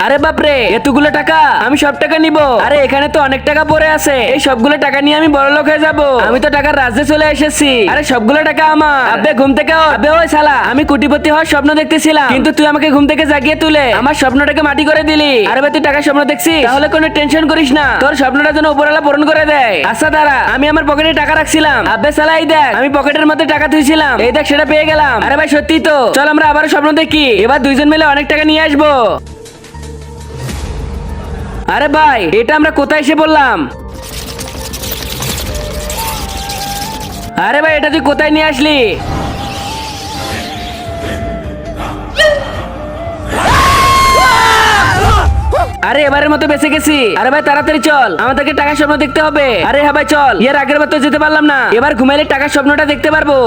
আরে বাপরে, এতগুলো টাকা! আমি সব টাকা নিব। আরে এখানে তো অনেক টাকা পড়ে আছে, এই সবগুলো টাকা নিয়ে আমি বড়লোক হয়ে যাব। আমি তো টাকার রাজ্যে চলে এসেছি। আরে সবগুলো টাকা আমার। আব্বে ঘুম থেকে ওঠ। আব্বে ওই শালা, আমি কোটিপতি হওয়ার স্বপ্ন দেখতেছিলাম, কিন্তু তুই আমাকে ঘুম থেকে জাগিয়ে তুলে আমার স্বপ্নটাকে মাটি করে দিলি। আরে ভাই, তুই টাকার স্বপ্ন দেখছিস? তাহলে কোনো টেনশন করিস না, তোর স্বপ্নটা যেন উপরওয়ালা পূরণ করে দেয়। আচ্ছা দাঁড়া, আমি আমার পকেটে টাকা রাখছিলাম। আব্বে শালা, এই দেখ, আমি পকেটের মধ্যে টাকা থুইছিলাম, এই দেখ সেটা পেয়ে গেলাম। আরে ভাই সত্যি তো, চল আমরা আবার স্বপ্ন দেখি, এবার দুইজন মিলে অনেক টাকা নিয়ে আসবো। আরে ভাই, এটা আমরা কোথায় এসে বললাম? আরে ভাই, এটা তুই কোথায় নিয়ে আসলি? আরে এবারের মতো বেঁচে গেছি। আরে ভাই তাড়াতাড়ি চল, আমাদেরকে টাকার স্বপ্ন দেখতে হবে। আরে হ্যাঁ ভাই চল, এর আগের বার তো যেতে পারলাম না, এবার ঘুমাইলে টাকার স্বপ্নটা দেখতে পারবো।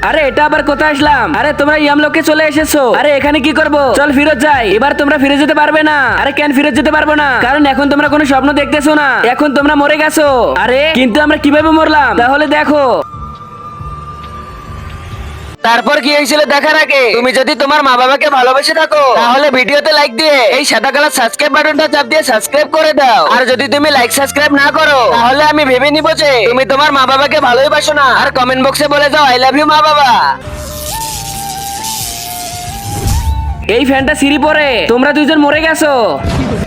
আরে এটা আবার কোথায় আসলাম? আরে তোমরা ইয়ামলোকে চলে এসেছো। আরে এখানে কি করব? চল ফিরত যাই। এবার তোমরা ফিরে যেতে পারবে না। আরে কেন ফিরে যেতে পারবো না? কারণ এখন তোমরা কোনো স্বপ্ন দেখতেছো না, এখন তোমরা মরে গেছো। আরে কিন্তু আমরা কিভাবে মরলাম? তাহলে দেখো। তারপর কি হয়েছিল দেখার আগে তুমি যদি তোমার মা বাবাকে ভালোবেসে থাকো তাহলে ভিডিওতে লাইক দিয়ে এই সাদা কালার সাবস্ক্রাইব বাটনটা চাপ দিয়ে সাবস্ক্রাইব করে দাও। আর যদি তুমি লাইক সাবস্ক্রাইব না করো তাহলে আমি ভেবে নিব যে তুমি তোমার মা বাবাকে ভালোই বাসো না। আর কমেন্ট বক্সে বলে যাও আই লাভ ইউ মা বাবা। এই ফ্যানটা সিঁড়ি পরে তোমরা দুইজন মরে গেছো।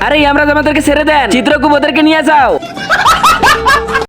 আরে আমরা আমাদেরকে ছেড়ে দেন, চিত্রকূপ ওদেরকে নিয়ে যাও।